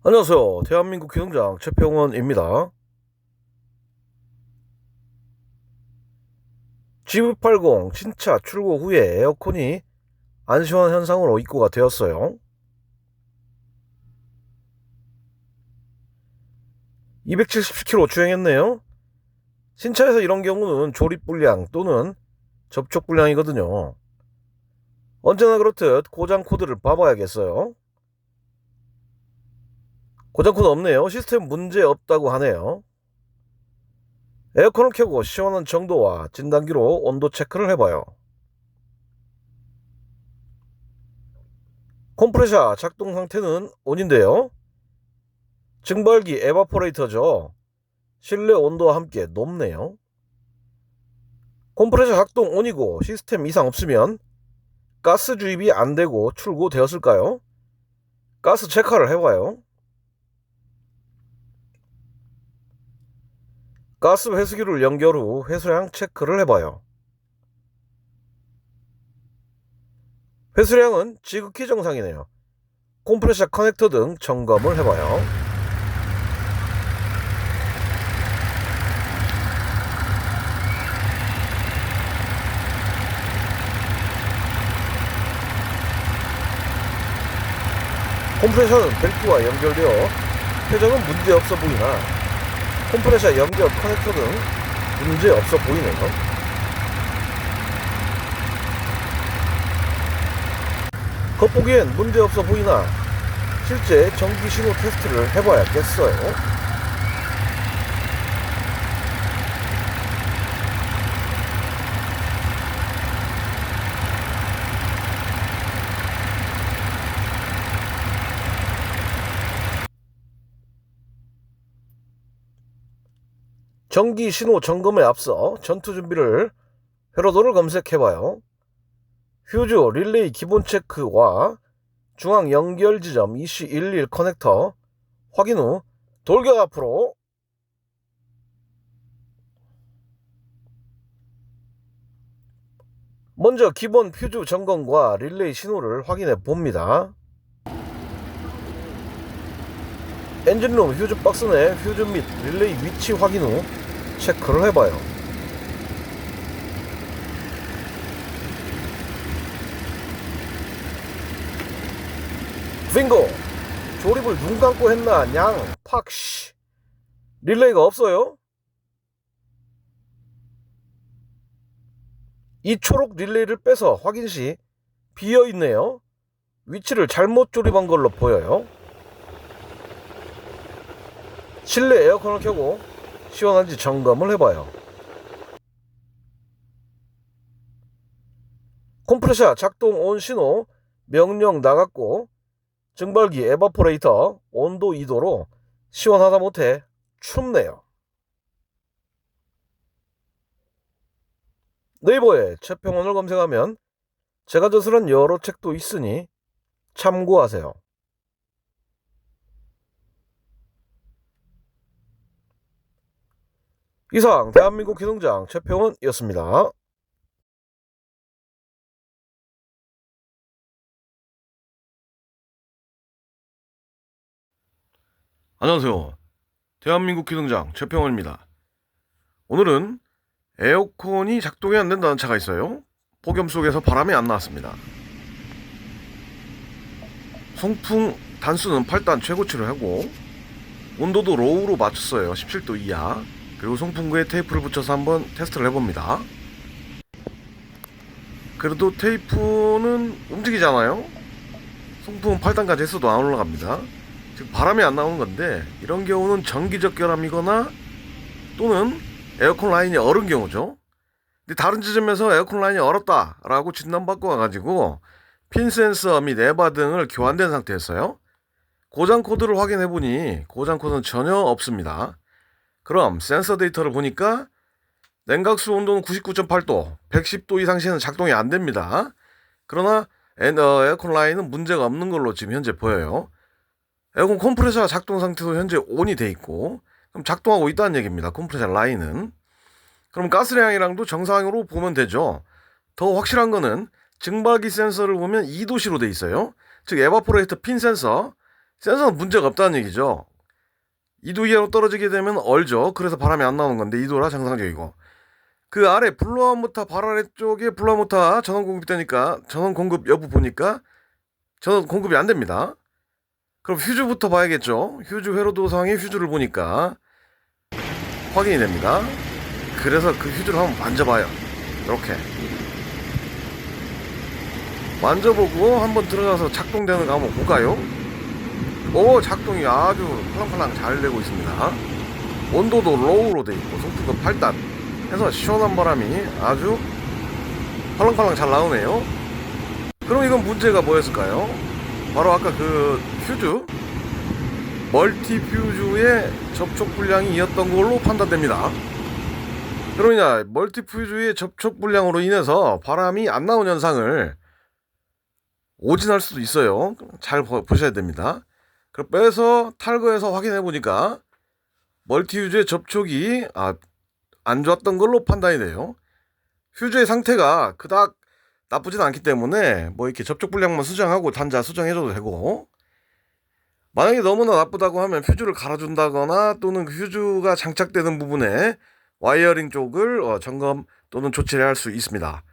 안녕하세요. 대한민국 기능장 최평원입니다. GV80 신차 출고 후에 에어컨이 안 시원한 현상으로 입고가 되었어요. 277km 주행했네요. 신차에서 이런 경우는 조립 불량 또는 접촉 불량이거든요. 언제나 그렇듯 고장 코드를 봐봐야겠어요. 고장 코드 없네요. 시스템 문제 없다고 하네요. 에어컨을 켜고 시원한 정도와 진단기로 온도 체크를 해봐요. 컴프레셔 작동 상태는 ON인데요. 증발기 에바포레이터죠. 실내 온도와 함께 높네요. 컴프레셔 작동 ON이고 시스템 이상 없으면 가스 주입이 안되고 출고되었을까요? 가스 체크를 해봐요. 가스 회수기를 연결 후 회수량 체크를 해봐요. 회수량은 지극히 정상이네요. 컴프레셔 커넥터 등 점검을 해봐요. 컴프레셔는 벨트와 연결되어 표정은 문제없어 보이나 컴프레셔 연결 커넥터 등 문제없어 보이네요. 겉보기엔 문제없어 보이나 실제 전기 신호 테스트를 해봐야겠어요. 전기 신호 점검에 앞서 전투 준비를 회로도를 검색해봐요. 휴즈 릴레이 기본 체크와 중앙 연결 지점 EC11 커넥터 확인 후 돌격 앞으로. 먼저 기본 퓨즈 점검과 릴레이 신호를 확인해 봅니다. 엔진룸 휴즈 박스 내 휴즈 및 릴레이 위치 확인 후 체크를 해봐요. 빙고! 조립을 눈 감고 했나 냥 팍씨. 릴레이가 없어요. 이 초록 릴레이를 빼서 확인 시 비어있네요. 위치를 잘못 조립한 걸로 보여요. 실내 에어컨을 켜고 시원한지 점검을 해봐요. 컴프레셔 작동 온 신호 명령 나갔고 증발기 에바포레이터 온도 2도로 시원하다 못해 춥네요. 네이버에 최평원을 검색하면 제가 저술한 여러 책도 있으니 참고하세요. 이상 대한민국 기능장 최평원이었습니다. 안녕하세요. 대한민국 기능장 최평원입니다. 오늘은 에어컨이 작동이 안 된다는 차가 있어요. 폭염 속에서 바람이 안 나왔습니다. 송풍 단수는 8단 최고치를 하고 온도도 로우로 맞췄어요. 17도 이하. 그리고 송풍구에 테이프를 붙여서 한번 테스트를 해봅니다. 그래도 테이프는 움직이잖아요. 송풍은 8단까지 했어도 안 올라갑니다. 지금 바람이 안 나오는 건데 이런 경우는 전기적 결함이거나 또는 에어컨 라인이 얼은 경우죠. 근데 다른 지점에서 에어컨 라인이 얼었다 라고 진단받고 와가지고 핀 센서 및 에바 등을 교환된 상태였어요. 고장 코드를 확인해보니 고장 코드는 전혀 없습니다. 그럼 센서 데이터를 보니까 냉각수 온도는 99.8도 110도 이상 시에는 작동이 안됩니다. 그러나 에어컨 라인은 문제가 없는 걸로 지금 현재 보여요. 에어컨 컴프레셔 작동 상태도 현재 ON이 돼 있고 그럼 작동하고 있다는 얘기입니다. 컴프레셔 라인은. 그럼 가스량이랑도 정상으로 보면 되죠. 더 확실한 거는 증발기 센서를 보면 2도시로 돼 있어요. 즉 에바포레이터 핀 센서 센서는 문제가 없다는 얘기죠. 2도 이하로 떨어지게 되면 얼죠. 그래서 바람이 안 나오는 건데 2도라 정상적이고, 그 아래 블로어모터 발 아래 쪽에 블로어모터 전원 공급되니까 전원 공급 여부 보니까 전원 공급이 안 됩니다. 그럼 휴즈부터 봐야겠죠. 휴즈 회로도상의 휴즈를 보니까 확인이 됩니다. 그래서 그 휴즈를 한번 만져봐요. 이렇게 만져보고 한번 들어가서 작동되는 거 한번 볼까요? 오, 작동이 아주 팔랑팔랑 잘 되고 있습니다. 온도도 로우로 돼 있고 송풍도 8단 해서 시원한 바람이 아주 팔랑팔랑 잘 나오네요. 그럼 이건 문제가 뭐였을까요? 바로 아까 그 퓨즈, 멀티 퓨즈의 접촉 불량이었던 걸로 판단됩니다. 그러냐, 멀티 퓨즈의 접촉 불량으로 인해서 바람이 안 나오는 현상을 오진할 수도 있어요. 잘 보셔야 됩니다. 그럼 빼서 탈거해서 확인해 보니까 멀티 퓨즈의 접촉이 안 좋았던 걸로 판단이 돼요. 퓨즈의 상태가 그닥 나쁘진 않기 때문에 뭐 이렇게 접촉 불량만 수정하고 단자 수정해줘도 되고, 만약에 너무나 나쁘다고 하면 퓨즈를 갈아준다거나 또는 그 퓨즈가 장착되는 부분에 와이어링 쪽을 점검 또는 조치를 할 수 있습니다.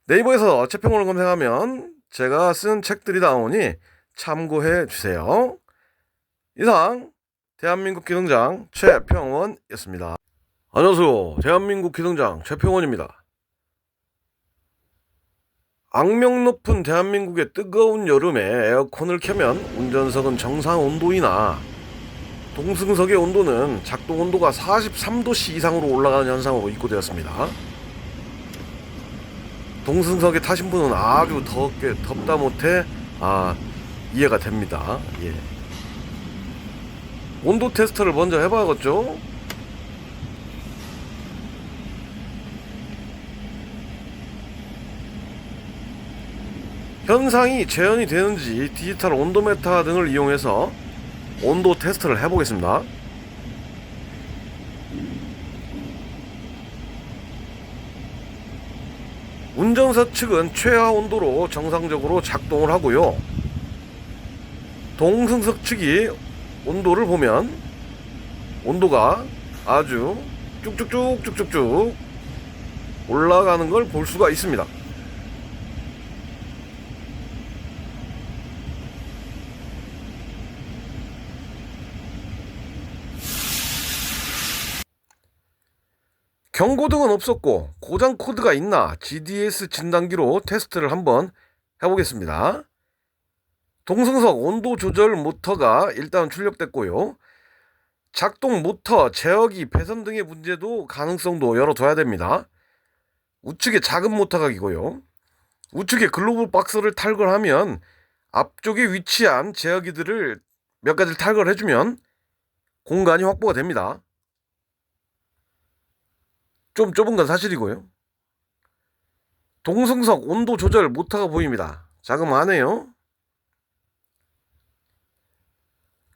네이버에서 최평원을 검색하면 제가 쓴 책들이 나오니 참고해 주세요. 이상 대한민국 기능장 최평원이었습니다. 안녕하세요. 대한민국 기능장 최평원입니다. 악명 높은 대한민국의 뜨거운 여름에 에어컨을 켜면 운전석은 정상 온도이나 동승석의 온도는 작동 온도가 43도씨 이상으로 올라가는 현상으로 입고되었습니다. 동승석에 타신 분은 아주 덥다 못해 이해가 됩니다. 예. 온도 테스트를 먼저 해봐야겠죠? 현상이 재현이 되는지 디지털 온도메타 등을 이용해서 온도 테스트를 해보겠습니다. 운전석 측은 최하 온도로 정상적으로 작동을 하고요. 동승석 측이 온도를 보면 온도가 아주 쭉쭉쭉 올라가는 걸 볼 수가 있습니다. 경고등은 없었고 고장 코드가 있나 GDS 진단기로 테스트를 한번 해보겠습니다. 동승석 온도 조절 모터가 일단 출력됐고요. 작동 모터, 제어기, 배선 등의 문제도 가능성도 열어둬야 됩니다. 우측에 작은 모터각이고요. 우측에 글로브 박스를 탈거하면 앞쪽에 위치한 제어기들을 몇 가지를 탈거를 해주면 공간이 확보가 됩니다. 좀 좁은 건 사실이고요. 동승석 온도 조절 모터가 보입니다. 자그마하네요.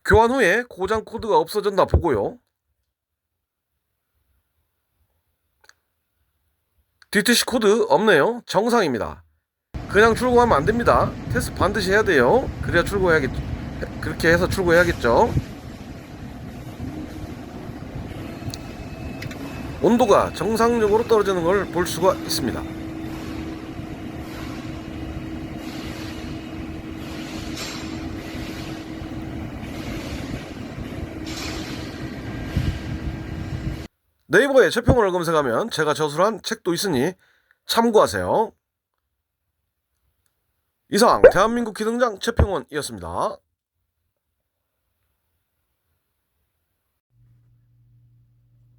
교환 후에 고장 코드가 없어졌나 보고요. DTC 코드 없네요. 정상입니다. 그냥 출고하면 안됩니다. 테스트 반드시 해야 돼요. 그래야 출고해야겠죠. 그렇게 해서 출고해야겠죠. 온도가 정상적으로 떨어지는 걸 볼 수가 있습니다. 네이버에 최평원을 검색하면 제가 저술한 책도 있으니 참고하세요. 이상 대한민국 기능장 최평원이었습니다.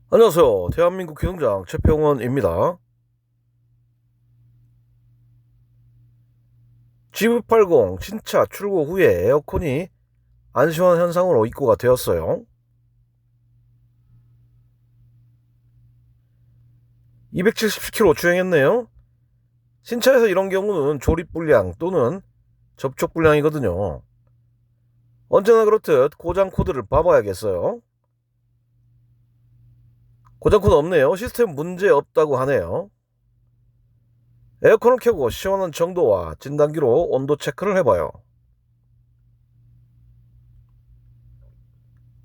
안녕하세요. 대한민국 기능장 최평원입니다. GV80 신차 출고 후에 에어컨이 안 시원한 현상으로 입고가 되었어요. 277km 주행했네요. 신차에서 이런 경우는 조립 불량 또는 접촉 불량이거든요. 언제나 그렇듯 고장 코드를 봐봐야겠어요. 고장 코드 없네요. 시스템 문제 없다고 하네요. 에어컨을 켜고 시원한 정도와 진단기로 온도 체크를 해봐요.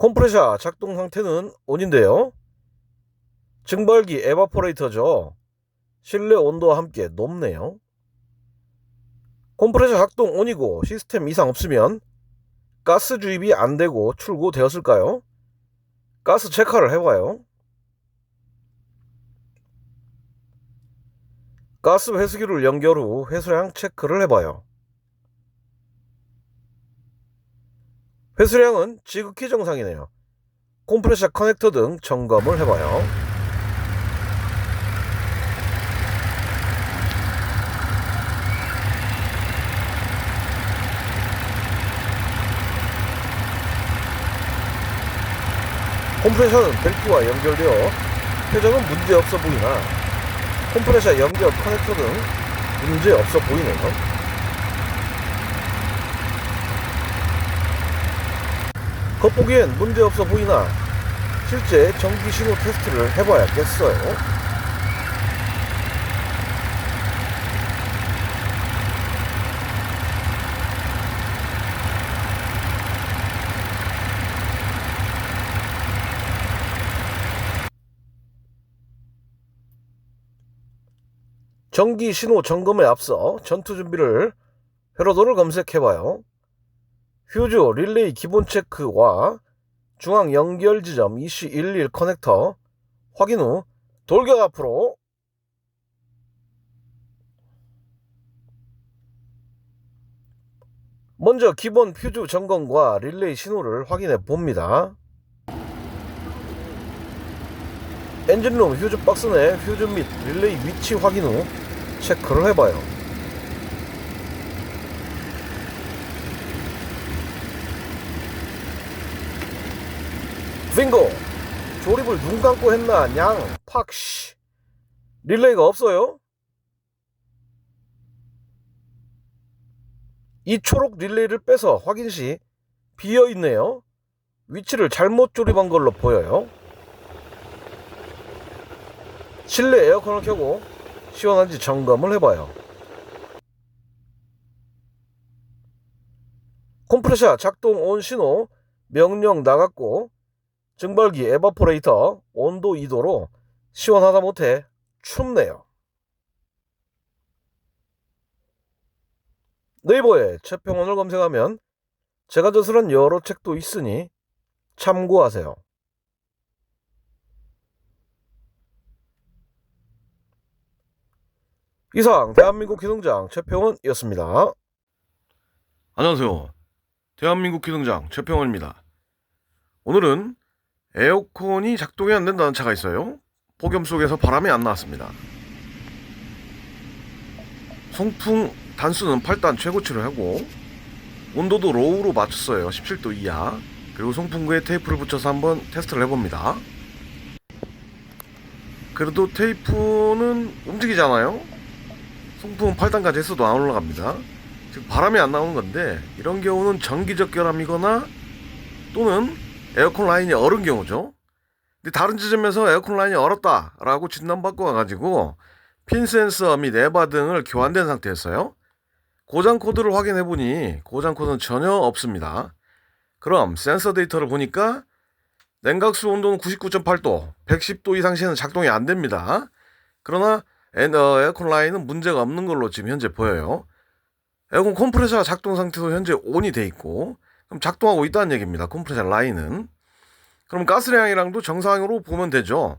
컴프레셔 작동 상태는 ON인데요. 증발기 에바포레이터죠. 실내 온도와 함께 높네요. 컴프레셔 작동 ON이고 시스템 이상 없으면 가스 주입이 안되고 출고되었을까요? 가스 체크를 해봐요. 가스 회수기를 연결 후 회수량 체크를 해봐요. 회수량은 지극히 정상이네요. 컴프레셔 커넥터 등 점검을 해봐요. 컴프레셔는 벨트와 연결되어 회전은 문제없어 보이나 컴프레셔 연결 커넥터 등 문제없어 보이네요. 겉보기엔 문제없어 보이나 실제 전기 신호 테스트를 해봐야겠어요. 전기 신호 점검에 앞서 전투 준비를 회로도를 검색해봐요. 휴즈 릴레이 기본 체크와 중앙 연결 지점 EC11 커넥터 확인 후 돌격 앞으로. 먼저 기본 퓨즈 점검과 릴레이 신호를 확인해 봅니다. 엔진룸 휴즈 박스 내 휴즈 및 릴레이 위치 확인 후 체크를 해봐요. 빙고! 조립을 눈 감고 했나 냥 팍시. 릴레이가 없어요. 이 초록 릴레이를 빼서 확인 시 비어있네요. 위치를 잘못 조립한 걸로 보여요. 실내 에어컨을 켜고 시원한지 점검을 해봐요. 컴프레셔 작동 온 신호 명령 나갔고 증발기 에바포레이터 온도 2도로 시원하다 못해 춥네요. 네이버에 채평원을 검색하면 제가 저술한 여러 책도 있으니 참고하세요. 이상 대한민국 기능장 최평원이었습니다. 안녕하세요. 대한민국 기능장 최평원입니다. 오늘은 에어컨이 작동이 안 된다는 차가 있어요. 폭염 속에서 바람이 안 나왔습니다. 송풍 단수는 8단 최고치를 하고 온도도 로우로 맞췄어요. 17도 이하. 그리고 송풍구에 테이프를 붙여서 한번 테스트를 해봅니다. 그래도 테이프는 움직이잖아요. 송풍은 8단까지 했어도 안 올라갑니다. 지금 바람이 안 나오는 건데 이런 경우는 전기적 결함이거나 또는 에어컨 라인이 얼은 경우죠. 근데 다른 지점에서 에어컨 라인이 얼었다 라고 진단받고 와가지고 핀 센서 및 에바 등을 교환된 상태였어요. 고장 코드를 확인해보니 고장 코드는 전혀 없습니다. 그럼 센서 데이터를 보니까 냉각수 온도는 99.8도 110도 이상 시에는 작동이 안됩니다. 그러나 에어컨 라인은 문제가 없는 걸로 지금 현재 보여요. 에어컨 컴프레셔 작동 상태도 현재 ON이 돼 있고 그럼 작동하고 있다는 얘기입니다. 컴프레셔 라인은. 그럼 가스량이랑도 정상으로 보면 되죠.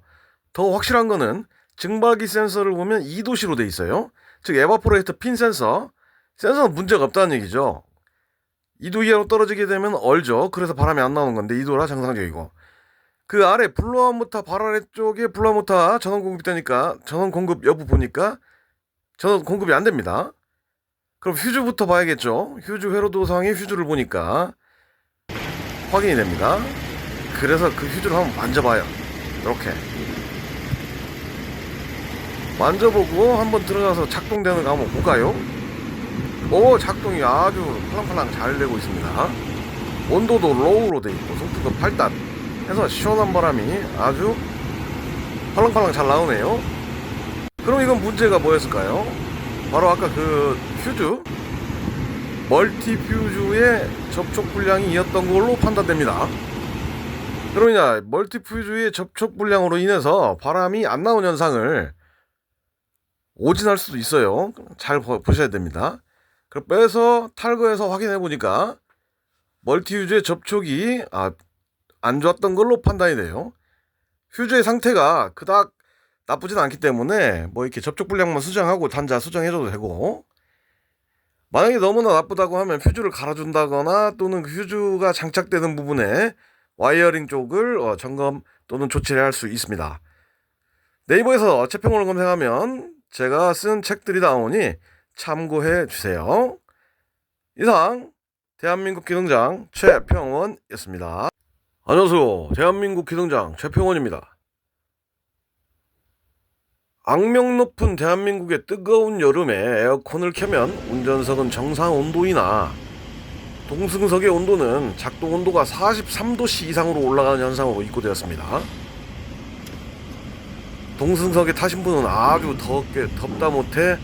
더 확실한 거는 증발기 센서를 보면 2도시로 돼 있어요. 즉 에바포레이터 핀 센서는 문제가 없다는 얘기죠. 2도 이하로 떨어지게 되면 얼죠. 그래서 바람이 안 나오는 건데 2도라 정상적이고 그 아래 블로어모터 발 아래 쪽에 블로어모터 전원 공급되니까 전원 공급 여부 보니까 전원 공급이 안 됩니다. 그럼 휴즈부터 봐야겠죠. 휴즈 회로도상의 휴즈를 보니까 확인이 됩니다. 그래서 그 휴즈를 한번 만져봐요. 이렇게 만져보고 한번 들어가서 작동되는 거 한번 볼까요? 오, 작동이 아주 팔랑팔랑 잘 되고 있습니다. 온도도 로우로 돼 있고 송풍도 8단 해서 시원한 바람이 아주 팔랑팔랑 잘 나오네요. 그럼 이건 문제가 뭐였을까요? 바로 아까 그 퓨즈 멀티 퓨즈의 접촉 불량이었던 걸로 판단됩니다. 그러냐, 멀티퓨즈의 접촉 불량으로 인해서 바람이 안 나온 현상을 오진할 수도 있어요. 잘 보셔야 됩니다. 그럼 빼서 탈거해서 확인해 보니까 멀티퓨즈의 접촉이 안 좋았던 걸로 판단이 돼요. 퓨즈의 상태가 그닥 나쁘진 않기 때문에 뭐 이렇게 접촉 불량만 수정하고 단자 수정해줘도 되고, 만약에 너무나 나쁘다고 하면 퓨즈를 갈아준다거나 또는 그 퓨즈가 장착되는 부분에 와이어링 쪽을 점검 또는 조치를 할 수 있습니다. 네이버에서 최평원을 검색하면 제가 쓴 책들이 나오니 참고해 주세요. 이상 대한민국 기능장 최평원이었습니다. 안녕하세요. 대한민국 기능장 최평원입니다. 악명 높은 대한민국의 뜨거운 여름에 에어컨을 켜면 운전석은 정상 온도이나 동승석의 온도는 작동 온도가 43도씨 이상으로 올라가는 현상으로 입고되었습니다. 동승석에 타신 분은 아주 덥다 못해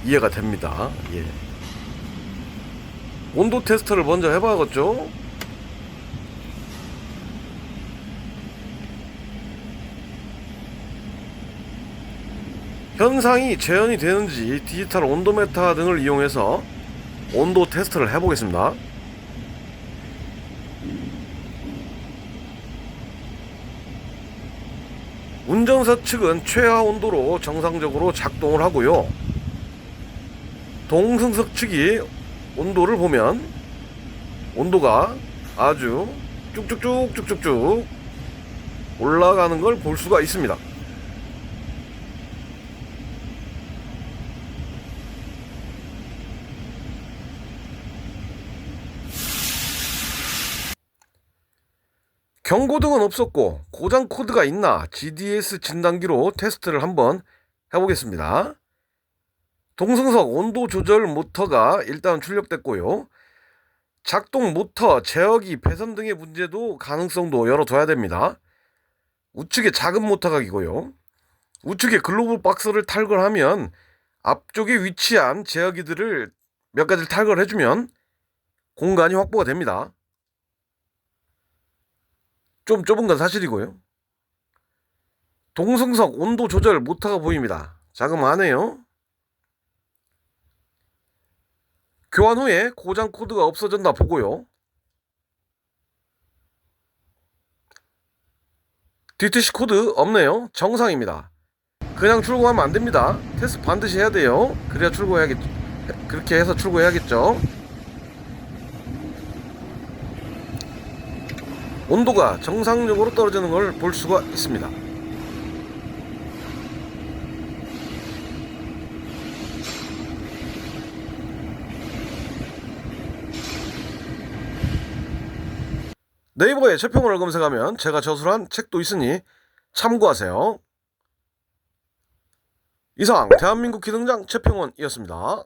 이해가 됩니다. 예. 온도 테스트를 먼저 해봐야겠죠? 현상이 재현이 되는지 디지털 온도메타 등을 이용해서 온도 테스트를 해보겠습니다. 운전석 측은 최하 온도로 정상적으로 작동을 하고요. 동승석 측이 온도를 보면 온도가 아주 쭉쭉쭉 올라가는 걸 볼 수가 있습니다. 경고등은 없었고 고장 코드가 있나 GDS 진단기로 테스트를 한번 해보겠습니다. 동승석 온도 조절 모터가 일단 출력됐고요. 작동 모터, 제어기, 배선 등의 문제도 가능성도 열어둬야 됩니다. 우측에 작은 모터각이고요. 우측에 글로브 박스를 탈거를 하면 앞쪽에 위치한 제어기들을 몇 가지를 탈거를 해주면 공간이 확보가 됩니다. 좀 좁은 건 사실이고요. 동승석 온도 조절 모터가 보입니다. 자그마하네요. 교환 후에 고장 코드가 없어졌나 보고요. DTC 코드 없네요. 정상입니다. 그냥 출고하면 안 됩니다. 테스트 반드시 해야 돼요. 그래야 출고해야겠죠. 그렇게 해서 출고해야겠죠. 온도가 정상적으로 떨어지는 걸 볼 수가 있습니다. 네이버에 최평원을 검색하면 제가 저술한 책도 있으니 참고하세요. 이상 대한민국 기능장 최평원이었습니다.